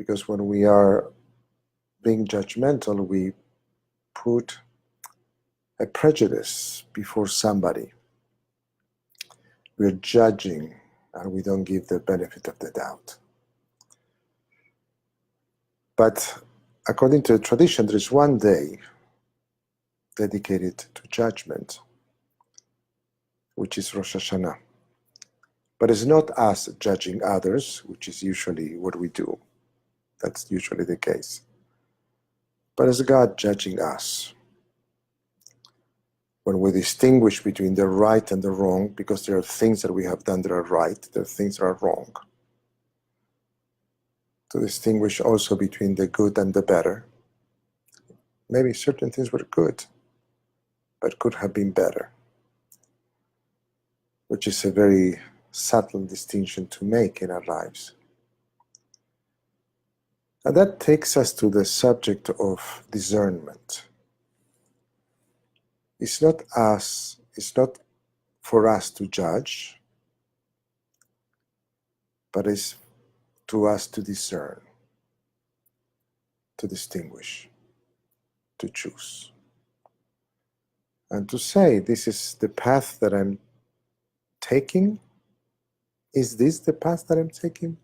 Because when we are being judgmental, we put a prejudice before somebody. We're judging and we don't give the benefit of the doubt. But according to the tradition, there is one day dedicated to judgment, which is Rosh Hashanah. But it's not us judging others, which is usually what we do. That's usually the case. But it's God judging us. When we distinguish between the right and the wrong, because there are things that we have done that are right, there are things that are wrong. To distinguish also between the good and the better. Maybe certain things were good, but could have been better, which is a very subtle distinction to make in our lives. And that takes us to the subject of discernment. It's not for us to judge, but it's to us to discern, to distinguish, to choose. And to say, this is the path that I'm taking. Is this the path that I'm taking?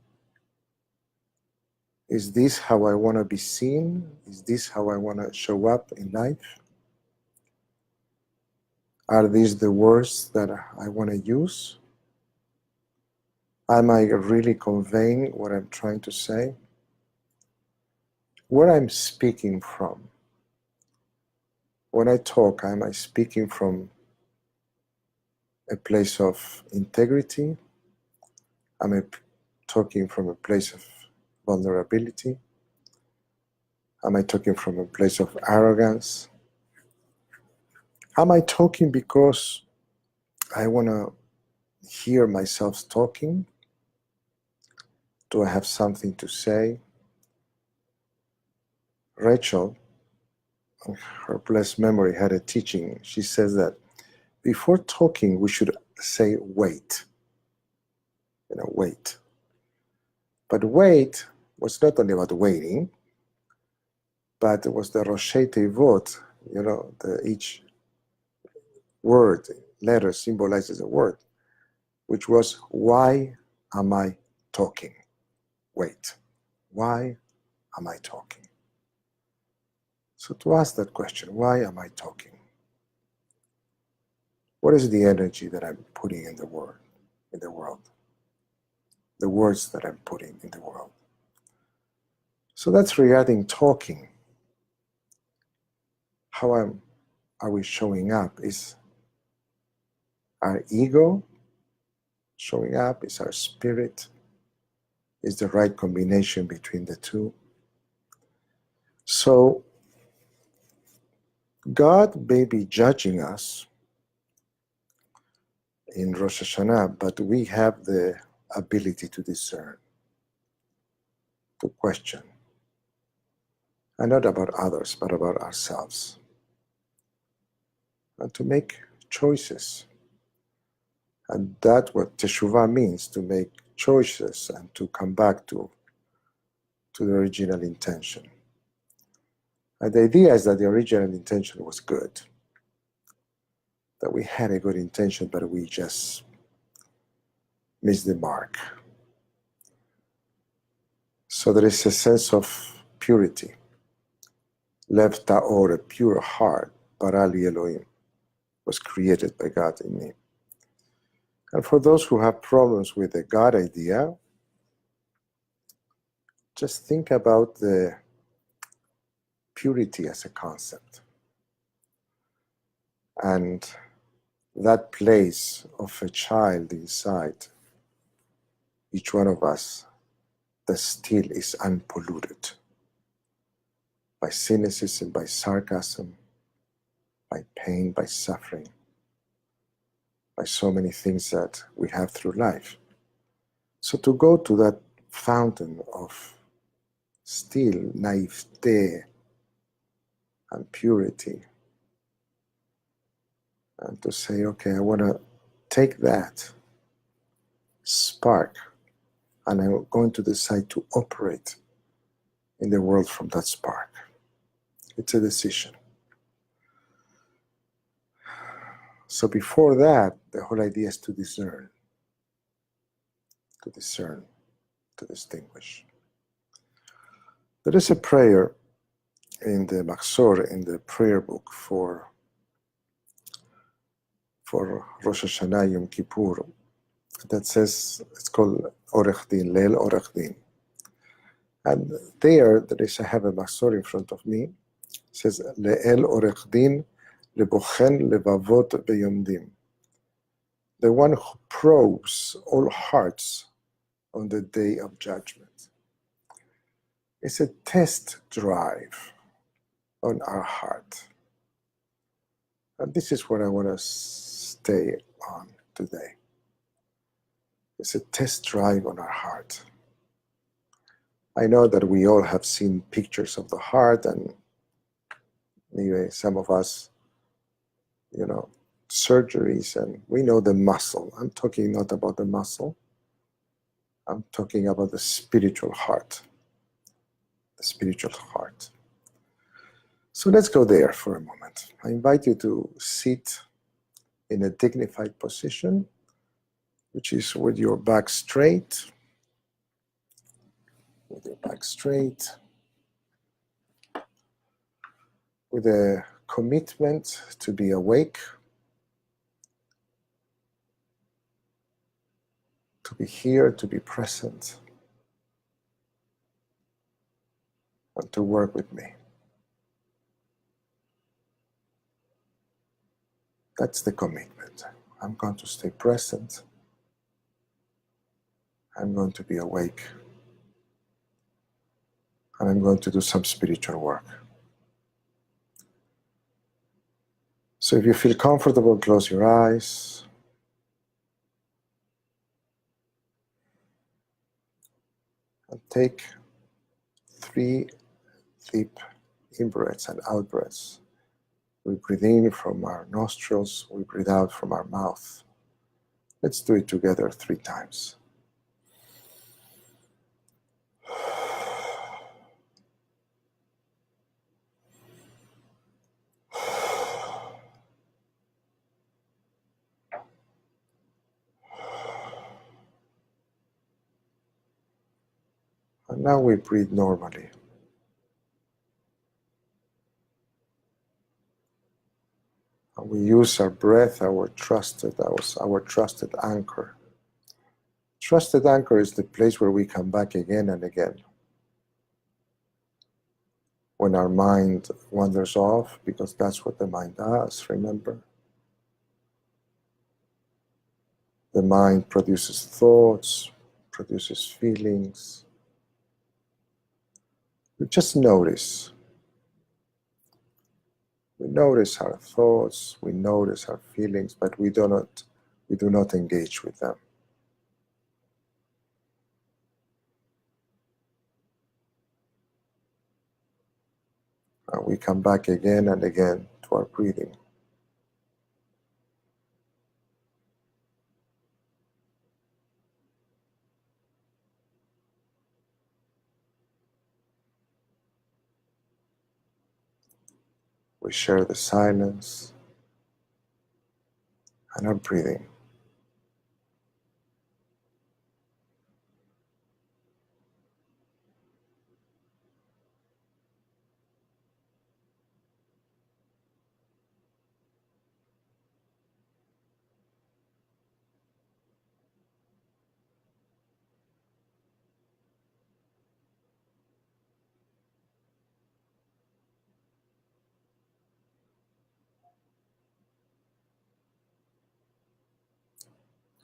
Is this how I want to be seen? Is this how I want to show up in life? Are these the words that I want to use? Am I really conveying what I'm trying to say? Where I'm speaking from. When I talk, am I speaking from a place of integrity? Am I talking from a place of vulnerability? Am I talking from a place of arrogance? Am I talking because I want to hear myself talking? Do I have something to say? Rachel, her blessed memory, had a teaching. She says that before talking, we should say wait. Wait. But wait was not only about waiting, but it was the Roshei Teivot, each word, letter symbolizes a word, which was, why am I talking? Wait. Why am I talking? So to ask that question, why am I talking? What is the energy that I'm putting in the world? The words that I'm putting in the world. So that's regarding talking. How are we showing up? Is our ego showing up? Is our spirit? Is the right combination between the two? So God may be judging us in Rosh Hashanah, but we have the ability to discern, to question, and not about others, but about ourselves, and to make choices. And that's what Teshuvah means, to make choices and to come back to the original intention. And the idea is that the original intention was good, that we had a good intention, but we just missed the mark. So there is a sense of purity. Lev Ta'or, a pure heart, Barali Elohim, was created by God in me. And for those who have problems with the God idea, just think about the purity as a concept. And that place of a child inside each one of us that still is unpolluted by cynicism, by sarcasm, by pain, by suffering, by so many things that we have through life. So to go to that fountain of still naivete and purity, and to say, okay, I want to take that spark and I'm going to decide to operate in the world from that spark. It's a decision. So before that, the whole idea is to discern, to distinguish. There is a prayer in the Machzor, in the prayer book for Rosh Hashanah Yom Kippur, that says, it's called Orech Din, Leil Orech Din. And there is, I have a Machzor in front of me, it says, Le'el Orech Din, Lebochen Levavot Beyomdim. The one who probes all hearts on the day of judgment. It's a test drive on our heart. And this is what I want to stay on today. It's a test drive on our heart. I know that we all have seen pictures of the heart, and maybe some of us, surgeries, and we know the muscle. I'm talking not about the muscle. I'm talking about the spiritual heart. The spiritual heart. So let's go there for a moment. I invite you to sit in a dignified position, which is with your back straight. With your back straight. With a commitment to be awake, to be here, to be present, and to work with me. That's the commitment. I'm going to stay present. I'm going to be awake. And I'm going to do some spiritual work. So if you feel comfortable, close your eyes. And take 3 deep in-breaths and out-breaths. We breathe in from our nostrils, we breathe out from our mouth. Let's do it together 3 times. And now we breathe normally. And we use our breath, our trusted anchor. Trusted anchor is the place where we come back again and again. When our mind wanders off, because that's what the mind does, remember? The mind produces thoughts, produces feelings. We just notice. We notice our thoughts, we notice our feelings, but we do not engage with them. And we come back again and again to our breathing. We share the silence and our breathing.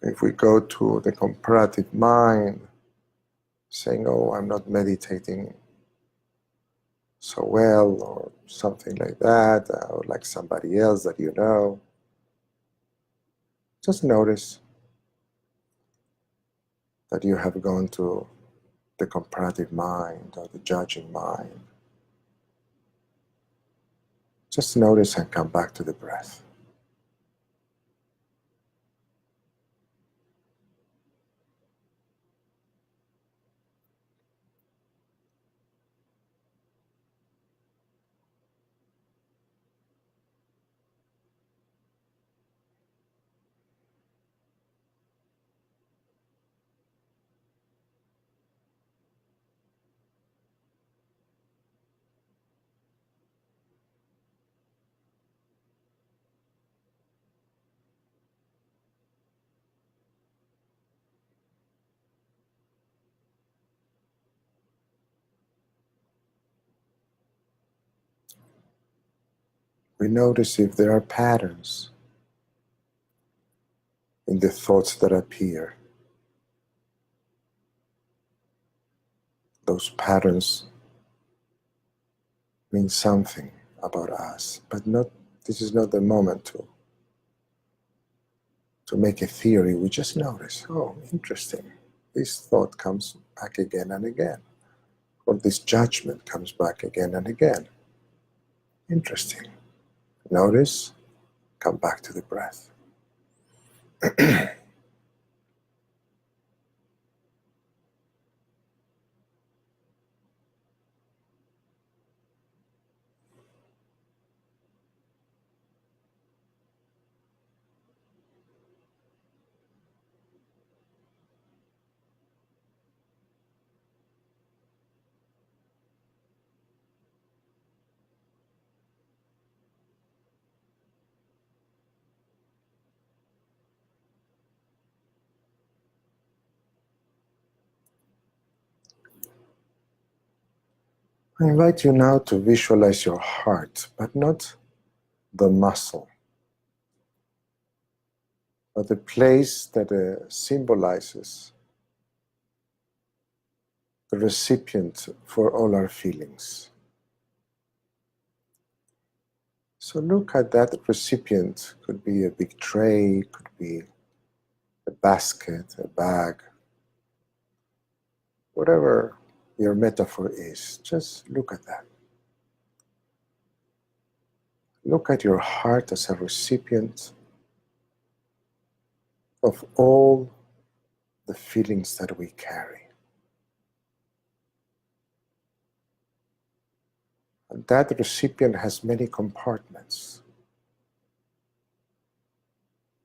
If we go to the comparative mind, saying, oh, I'm not meditating so well, or something like that, or like somebody else that you know, just notice that you have gone to the comparative mind or the judging mind. Just notice and come back to the breath. We notice if there are patterns in the thoughts that appear. Those patterns mean something about us, but this is not the moment to make a theory. We just notice, oh, interesting. This thought comes back again and again, or this judgment comes back again and again. Interesting. Notice, come back to the breath. I invite you now to visualize your heart, but not the muscle, but the place that symbolizes the recipient for all our feelings. So look at that recipient. Could be a big tray, could be a basket, a bag, whatever your metaphor is. Just look at that. Look at your heart as a recipient of all the feelings that we carry. And that recipient has many compartments.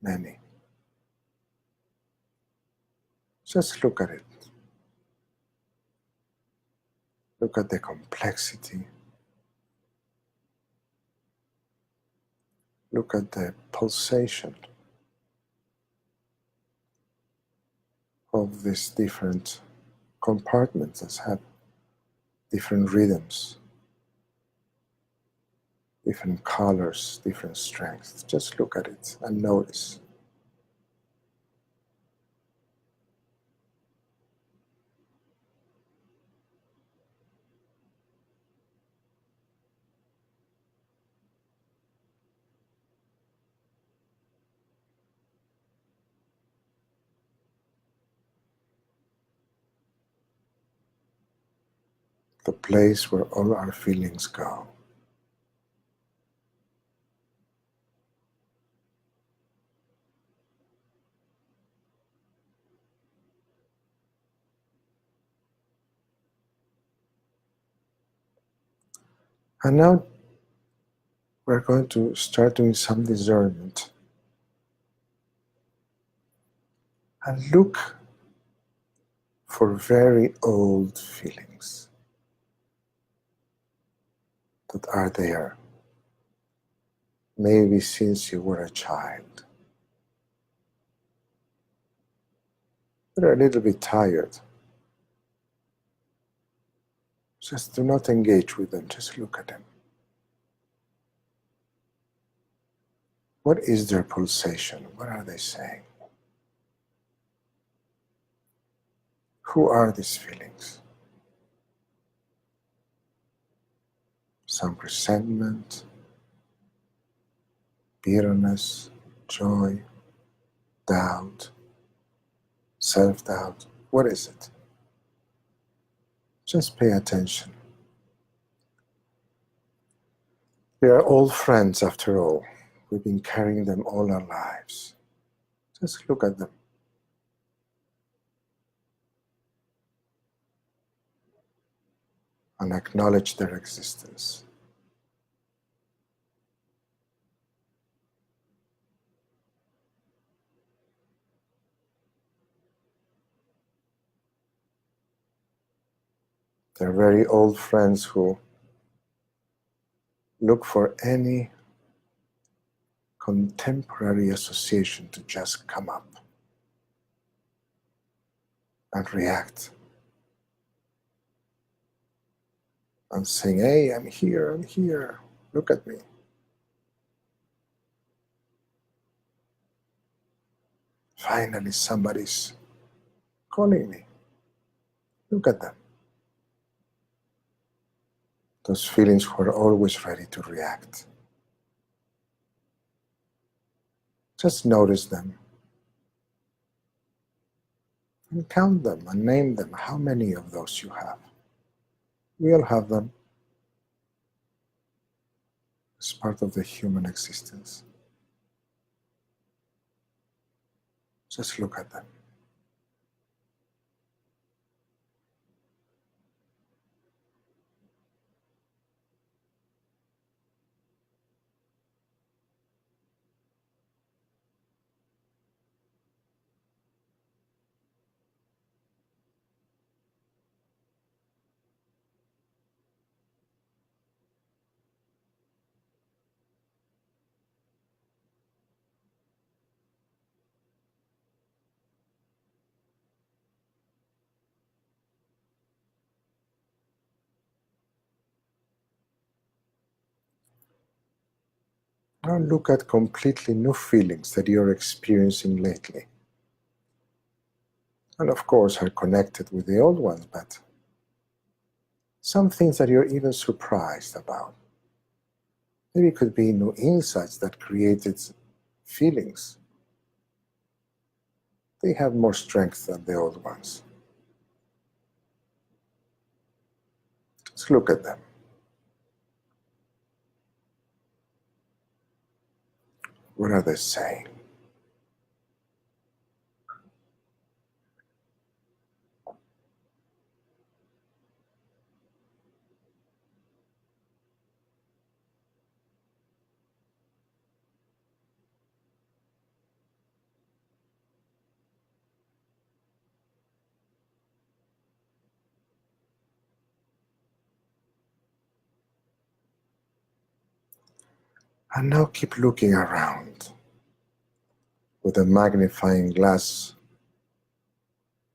Many. Just look at it. Look at the complexity. Look at the pulsation of these different compartments that have different rhythms, different colors, different strengths. Just look at it and notice. The place where all our feelings go. And now we're going to start doing some discernment. And look for very old feelings that are there. Maybe since you were a child. They're a little bit tired. Just do not engage with them, just look at them. What is their pulsation? What are they saying? Who are these feelings? Some resentment, bitterness, joy, doubt, self-doubt. What is it? Just pay attention. We are all friends after all. We've been carrying them all our lives. Just look at them. And acknowledge their existence. They're very old friends who look for any contemporary association to just come up and react and saying, hey, I'm here, look at me. Finally, somebody's calling me. Look at them. Those feelings who are always ready to react. Just notice them and count them and name them, how many of those you have. We all have them. It's part of the human existence. Just look at them. Now look at completely new feelings that you're experiencing lately. And of course are connected with the old ones, but some things that you're even surprised about. Maybe it could be new insights that created feelings. They have more strength than the old ones. Just look at them. What are they saying? And now keep looking around with a magnifying glass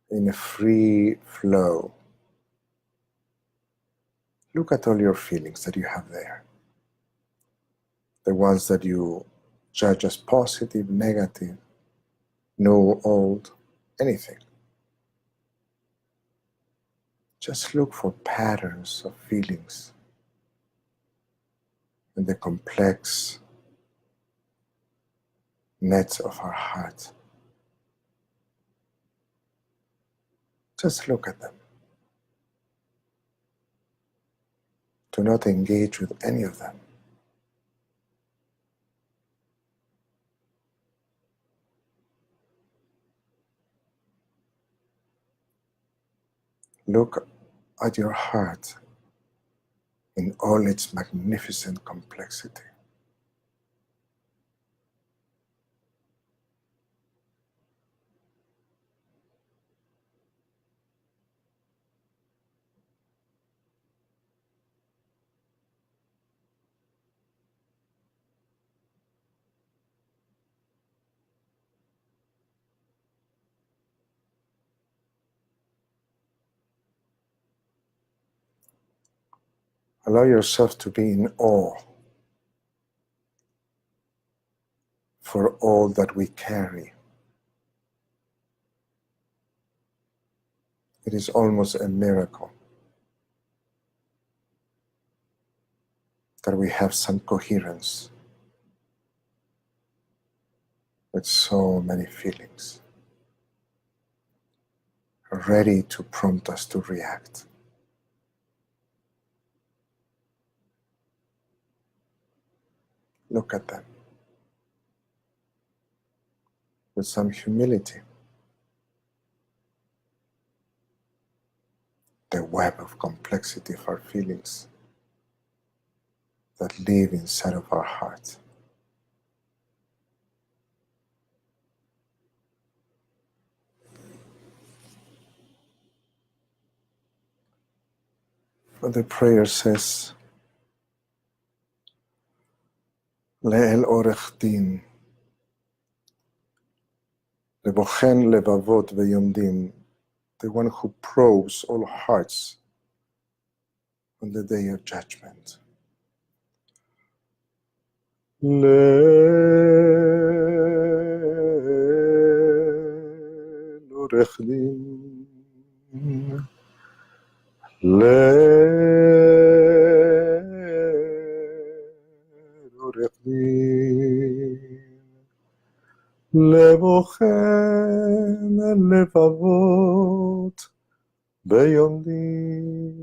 in a free flow. Look at all your feelings that you have there. The ones that you judge as positive, negative, new, old, anything. Just look for patterns of feelings in the complex nets of our heart. Just look at them. Do not engage with any of them. Look at your heart in all its magnificent complexity. Allow yourself to be in awe for all that we carry. It is almost a miracle that we have some coherence with so many feelings, ready to prompt us to react. Look at them with some humility. The web of complexity of our feelings that live inside of our heart. But the prayer says, Le'el orech din, lebochen levavot veyomdim, the one who probes all hearts on the day of judgment. עורך דין, לעורך דין, לבוחן הלבבות ביום דין,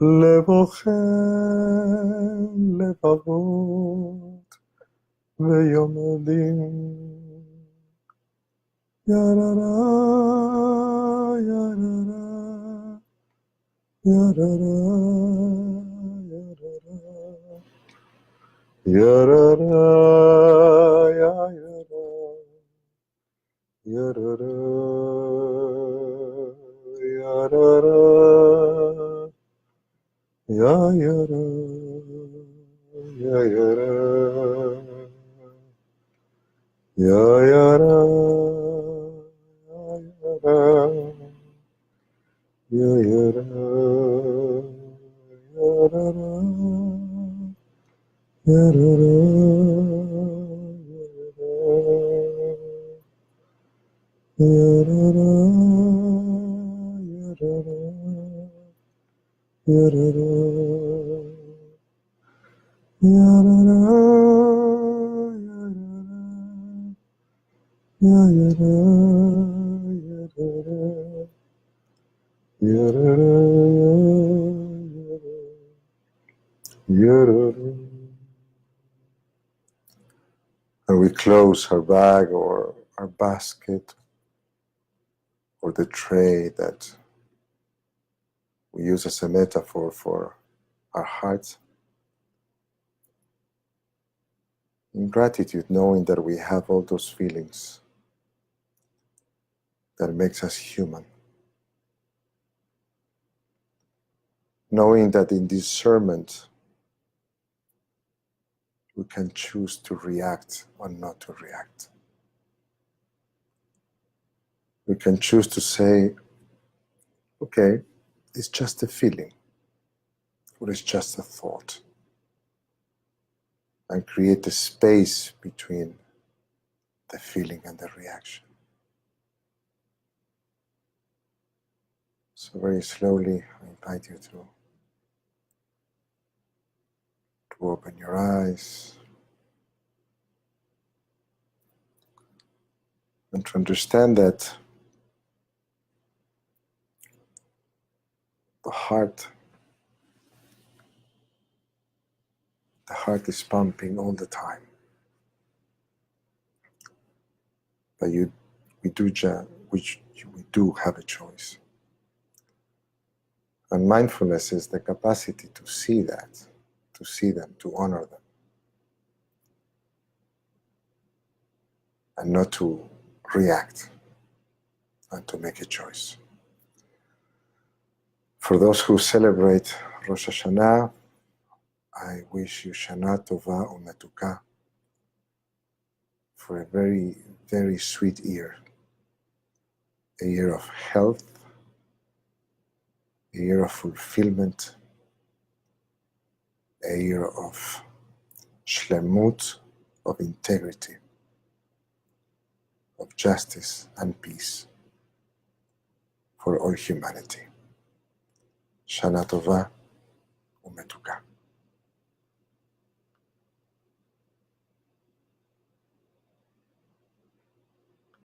לבוחן לבבות ביום דין. יררה, יררה, יררה, יררה, יררה, יררה, יררה, יררה, יררה, And we close our bag or our basket or the tray that we use as a metaphor for our hearts. In gratitude, knowing that we have all those feelings that makes us human. Knowing that in discernment, we can choose to react or not to react. We can choose to say, okay, it's just a feeling, or it's just a thought, and create a space between the feeling and the reaction. So very slowly, I invite you to open your eyes and to understand that the heart is pumping all the time. But we do have a choice. And mindfulness is the capacity to see that, to see them, to honor them, and not to react, and to make a choice. For those who celebrate Rosh Hashanah, I wish you Shana Tova Umetuka for a very, very sweet year. A year of health, a year of fulfillment, a year of shlemut, of integrity, of justice and peace for all humanity. Shana Tova Umetuka.